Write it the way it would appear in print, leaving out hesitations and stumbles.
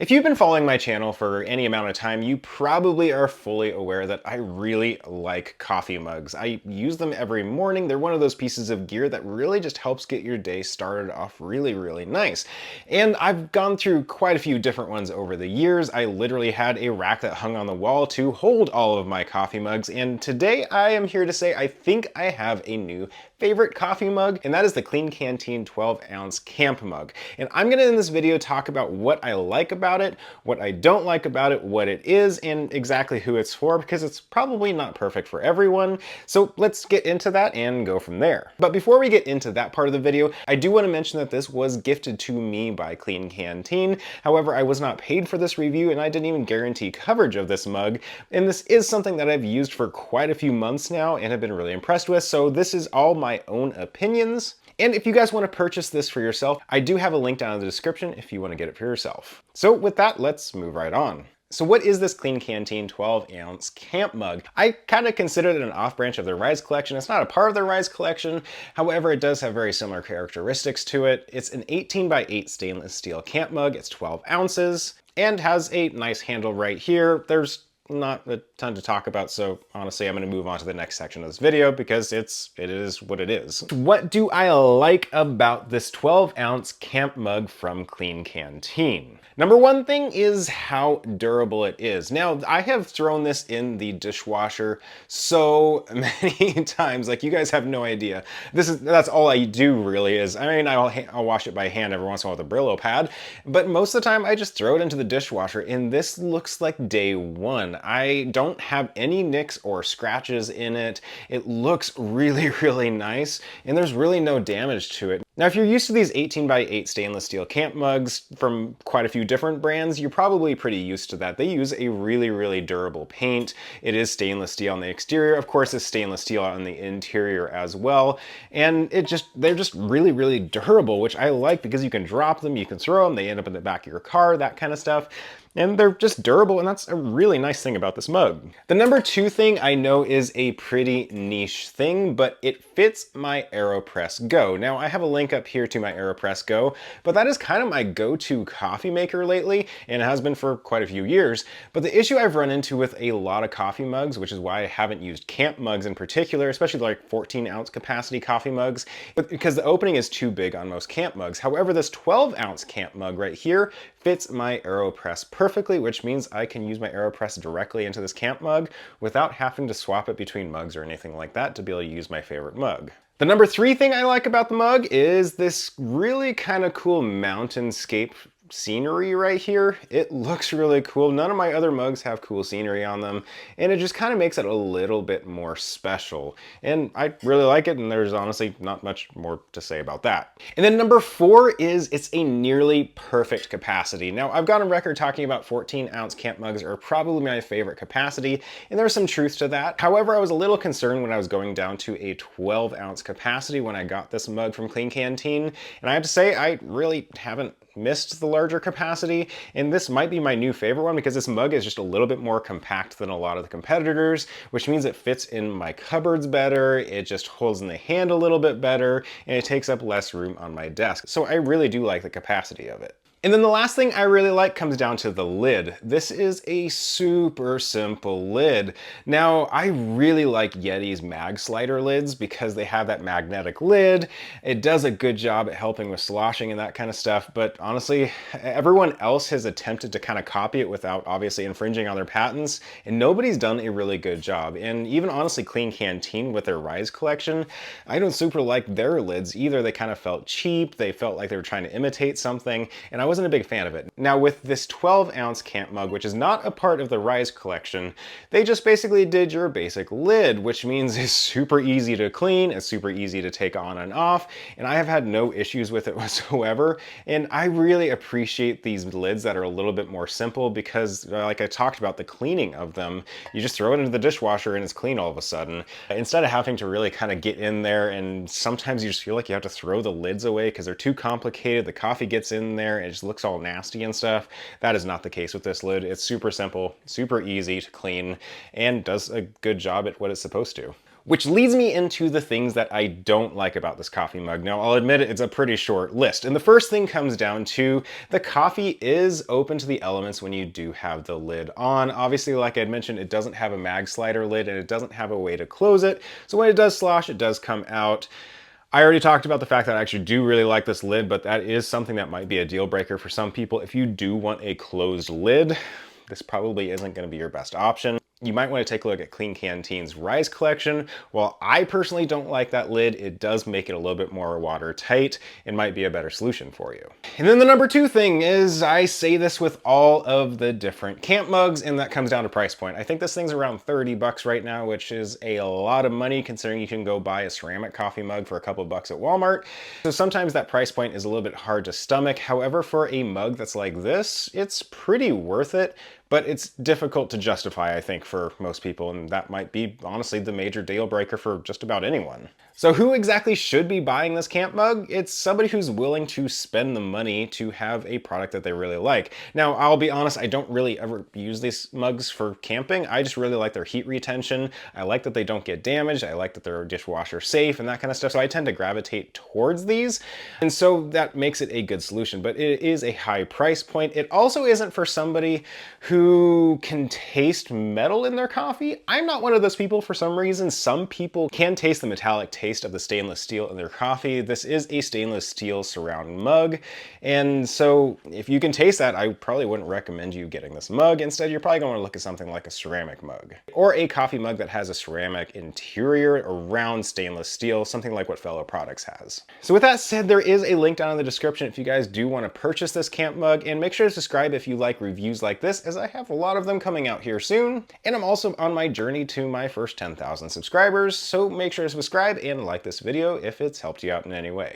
If you've been following my channel for any amount of time, you probably are fully aware that I really like coffee mugs. I use them every morning. They're one of those pieces of gear that really just helps get your day started off really nice. And I've gone through quite a few different ones over the years. I literally had a rack that hung on the wall to hold all of my coffee mugs. And today I am here to say I think I have a new favorite coffee mug, and that is the Klean Kanteen 12-ounce camp mug. And I'm gonna in this video talk about what I like about it, what I don't like about it, what it is, and exactly who it's for, because it's probably not perfect for everyone. So let's get into that and go from there. But before we get into that part of the video, I do want to mention that this was gifted to me by Klean Kanteen. However, I was not paid for this review, and I didn't even guarantee coverage of this mug. And this is something that I've used for quite a few months now and have been really impressed with. So this is all my own opinions. And if you guys want to purchase this for yourself, I do have a link down in the description if you want to get it for yourself. So with that, let's move right on. So what is this Klean Kanteen 12-ounce camp mug? I kind of consider it an off-branch of their Rise collection. It's not a part of their Rise collection. However, it does have very similar characteristics to it. It's an 18x8 stainless steel camp mug. It's 12 ounces and has a nice handle right here. There's not a ton to talk about, so honestly I'm going to move on to the next section of this video because it is what it is. What do I like about this 12-ounce camp mug from Klean Kanteen? Number one thing is how durable it is. Now, I have thrown this in the dishwasher so many times, like you guys have no idea. That's all I do really is, I mean, I'll wash it by hand every once in a while with a Brillo pad, but most of the time I just throw it into the dishwasher, and this looks like day one. I don't have any nicks or scratches in it. It looks really nice, and there's really no damage to it. Now, if you're used to these 18x8 stainless steel camp mugs from quite a few different brands, you're probably pretty used to that. They use a really durable paint. It is stainless steel on the exterior. Of course, it's stainless steel on the interior as well. And they're just really durable, which I like because you can drop them, you can throw them, they end up in the back of your car, that kind of stuff. And they're just durable, and that's a really nice thing about this mug. The number two thing I know is a pretty niche thing, but it fits my AeroPress Go. Now, I have a link up here to my AeroPress Go, but that is kind of my go-to coffee maker lately, and it has been for quite a few years. But the issue I've run into with a lot of coffee mugs, which is why I haven't used camp mugs in particular, especially like 14-ounce capacity coffee mugs, but because the opening is too big on most camp mugs. However, this 12-ounce camp mug right here fits my AeroPress perfectly, which means I can use my AeroPress directly into this camp mug without having to swap it between mugs or anything like that to be able to use my favorite mug. The number three thing I like about the mug is this really kind of cool mountainscape scenery right here. It looks really cool. None of my other mugs have cool scenery on them, and it just kind of makes it a little bit more special. And I really like it, and there's honestly not much more to say about that. And then number four is it's a nearly perfect capacity. Now, I've gone on record talking about 14-ounce camp mugs are probably my favorite capacity, and there's some truth to that. However, I was a little concerned when I was going down to a 12-ounce capacity when I got this mug from Klean Kanteen, and I have to say I really haven't missed the larger capacity, and this might be my new favorite one because this mug is just a little bit more compact than a lot of the competitors, which means it fits in my cupboards better, it just holds in the hand a little bit better, and it takes up less room on my desk. So I really do like the capacity of it. And then the last thing I really like comes down to the lid. This is a super simple lid. Now, I really like Yeti's mag slider lids because they have that magnetic lid. It does a good job at helping with sloshing and that kind of stuff, but honestly, everyone else has attempted to kind of copy it without obviously infringing on their patents, and nobody's done a really good job. And even honestly, Klean Kanteen with their Rise collection, I don't super like their lids either. They kind of felt cheap, they felt like they were trying to imitate something, and I wasn't a big fan of it. Now, with this 12-ounce camp mug, which is not a part of the Rise collection, they just basically did your basic lid, which means it's super easy to clean, it's super easy to take on and off, and I have had no issues with it whatsoever. And I really appreciate these lids that are a little bit more simple because, like I talked about, the cleaning of them, you just throw it into the dishwasher and it's clean all of a sudden. Instead of having to really kind of get in there, and sometimes you just feel like you have to throw the lids away because they're too complicated, the coffee gets in there and it just looks all nasty and stuff. That is not the case with this lid. It's super simple, super easy to clean, and does a good job at what it's supposed to. Which leads me into the things that I don't like about this coffee mug. Now, I'll admit it's a pretty short list. And the first thing comes down to the coffee is open to the elements when you do have the lid on. Obviously, like I had mentioned, it doesn't have a mag slider lid and it doesn't have a way to close it. So when it does slosh, it does come out. I already talked about the fact that I actually do really like this lid, but that is something that might be a deal breaker for some people. If you do want a closed lid, this probably isn't going to be your best option. You might want to take a look at Klean Kanteen's Rise collection. While I personally don't like that lid, it does make it a little bit more watertight and might be a better solution for you. And then the number two thing is, I say this with all of the different camp mugs, and that comes down to price point. I think this thing's around 30 bucks right now, which is a lot of money considering you can go buy a ceramic coffee mug for a couple bucks at Walmart. So sometimes that price point is a little bit hard to stomach. However, for a mug that's like this, it's pretty worth it. But it's difficult to justify, I think, for most people, and that might be, honestly, the major deal breaker for just about anyone. So who exactly should be buying this camp mug? It's somebody who's willing to spend the money to have a product that they really like. Now, I'll be honest, I don't really ever use these mugs for camping. I just really like their heat retention. I like that they don't get damaged. I like that they're dishwasher safe and that kind of stuff. So I tend to gravitate towards these. And so that makes it a good solution, but it is a high price point. It also isn't for somebody who can taste metal in their coffee. I'm not one of those people for some reason. Some people can taste the metallic taste of the stainless steel in their coffee. This is a stainless steel surround mug. And so if you can taste that, I probably wouldn't recommend you getting this mug. Instead, you're probably going to look at something like a ceramic mug or a coffee mug that has a ceramic interior around stainless steel, something like what Fellow Products has. So with that said, there is a link down in the description if you guys do want to purchase this camp mug, and make sure to subscribe if you like reviews like this, as I have a lot of them coming out here soon. And I'm also on my journey to my first 10,000 subscribers, so make sure to subscribe and like this video if it's helped you out in any way.